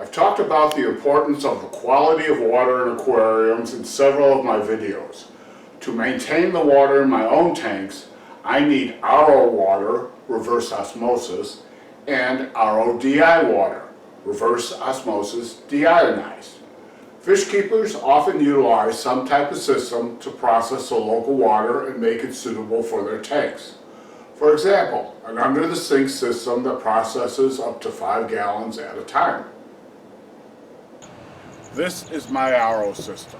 I've talked about the importance of the quality of water in aquariums in several of my videos. To maintain the water in my own tanks, I need RO water, reverse osmosis, and RODI water, reverse osmosis De Ionized. Fish keepers often utilize some type of system to process the local water and make it suitable for their tanks. For example, an under-the-sink system that processes up to 5 gallons at a time. This is my RO system.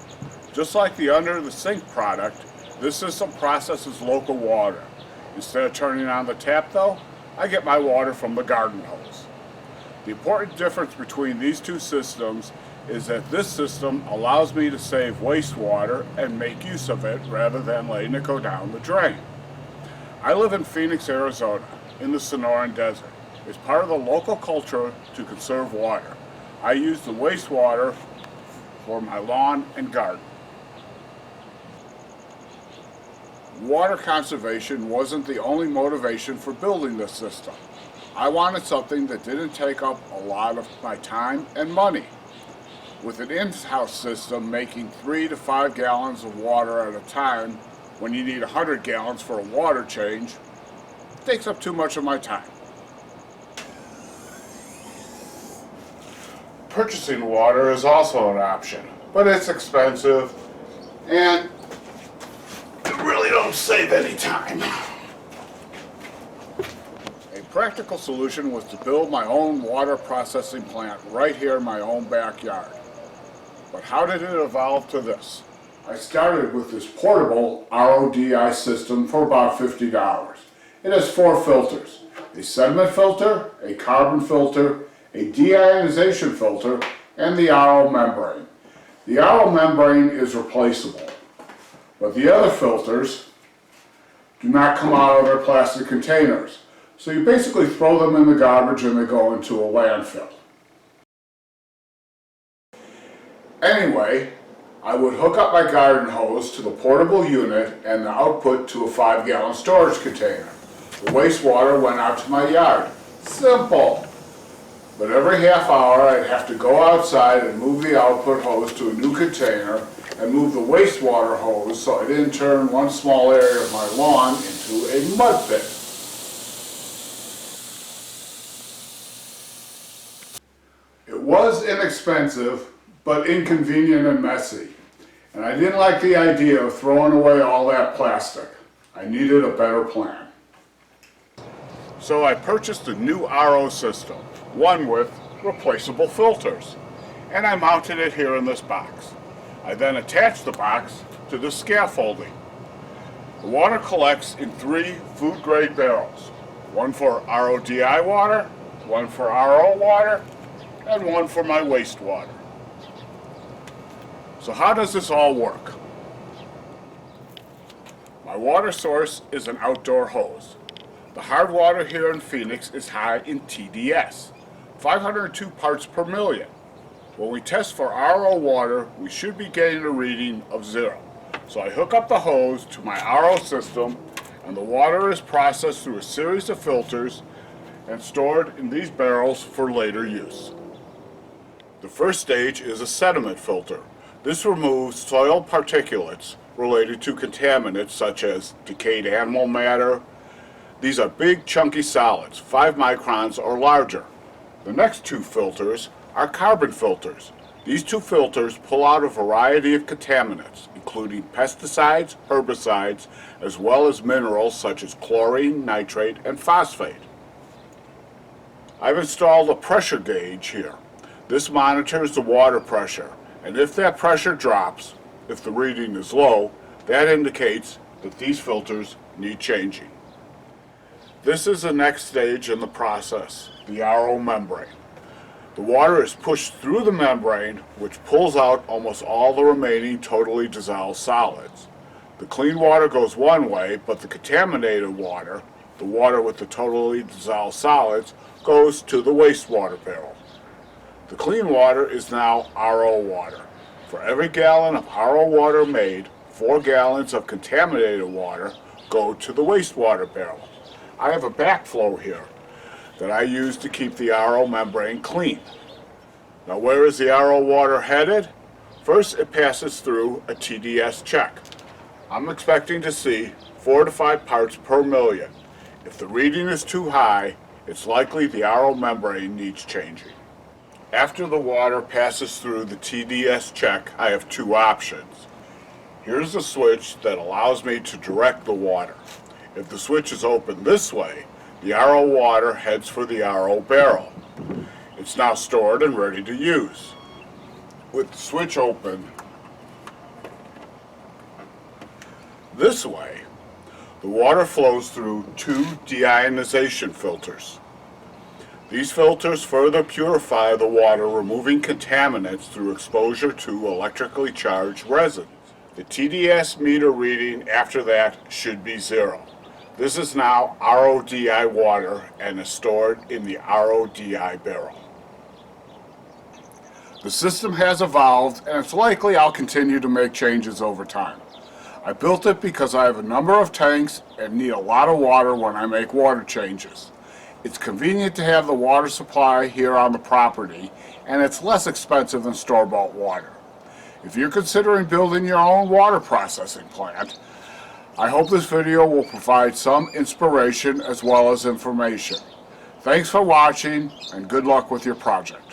Just like the under-the-sink product, this system processes local water. Instead of turning on the tap though, I get my water from the garden hose. The important difference between these two systems is that this system allows me to save wastewater and make use of it rather than letting it go down the drain. I live in Phoenix, Arizona, in the Sonoran Desert. It's part of the local culture to conserve water. I use the wastewater for my lawn and garden. Water conservation wasn't the only motivation for building this system. I wanted something that didn't take up a lot of my time and money. With an in-house system making 3 to 5 gallons of water at a time when you need 100 gallons for a water change, it takes up too much of my time. Purchasing water is also an option, but it's expensive and you really don't save any time. A practical solution was to build my own water processing plant right here in my own backyard. But how did it evolve to this? I started with this portable RODI system for about $50. It has 4 filters: a sediment filter, a carbon filter, a deionization filter, and the RO membrane. The RO membrane is replaceable, but the other filters do not come out of their plastic containers. So you basically throw them in the garbage and they go into a landfill. Anyway, I would hook up my garden hose to the portable unit and the output to a 5-gallon storage container. The wastewater went out to my yard. Simple! But every half hour I'd have to go outside and move the output hose to a new container and move the wastewater hose so I didn't turn one small area of my lawn into a mud pit. It was inexpensive, but inconvenient and messy. And I didn't like the idea of throwing away all that plastic. I needed a better plan. So I purchased a new RO system, one with replaceable filters. And I mounted it here in this box. I then attached the box to the scaffolding. The water collects in 3 food-grade barrels. One for RODI water, one for RO water, and one for my wastewater. So how does this all work? My water source is an outdoor hose. The hard water here in Phoenix is high in TDS, 502 parts per million. When we test for RO water, we should be getting a reading of 0. So I hook up the hose to my RO system and the water is processed through a series of filters and stored in these barrels for later use. The first stage is a sediment filter. This removes soil particulates related to contaminants such as decayed animal matter. These are big chunky solids, 5 microns or larger. The next 2 filters are carbon filters. These 2 filters pull out a variety of contaminants, including pesticides, herbicides, as well as minerals such as chlorine, nitrate, and phosphate. I've installed a pressure gauge here. This monitors the water pressure. And if that pressure drops, if the reading is low, that indicates that these filters need changing. This is the next stage in the process, the RO membrane. The water is pushed through the membrane, which pulls out almost all the remaining totally dissolved solids. The clean water goes one way, but the contaminated water, the water with the totally dissolved solids, goes to the wastewater barrel. The clean water is now RO water. For every gallon of RO water made, 4 gallons of contaminated water go to the wastewater barrel. I have a backflow here that I use to keep the RO membrane clean. Now where is the RO water headed? First, it passes through a TDS check. I'm expecting to see 4 to 5 parts per million. If the reading is too high, it's likely the RO membrane needs changing. After the water passes through the TDS check, I have 2 options. Here's the switch that allows me to direct the water. If the switch is open this way, the RO water heads for the RO barrel. It's now stored and ready to use. With the switch open this way, the water flows through 2 deionization filters. These filters further purify the water, removing contaminants through exposure to electrically charged resins. The TDS meter reading after that should be 0. This is now RODI water and is stored in the RODI barrel. The system has evolved, and it's likely I'll continue to make changes over time. I built it because I have a number of tanks and need a lot of water when I make water changes. It's convenient to have the water supply here on the property, and it's less expensive than store-bought water. If you're considering building your own water processing plant, I hope this video will provide some inspiration as well as information. Thanks for watching, and good luck with your project.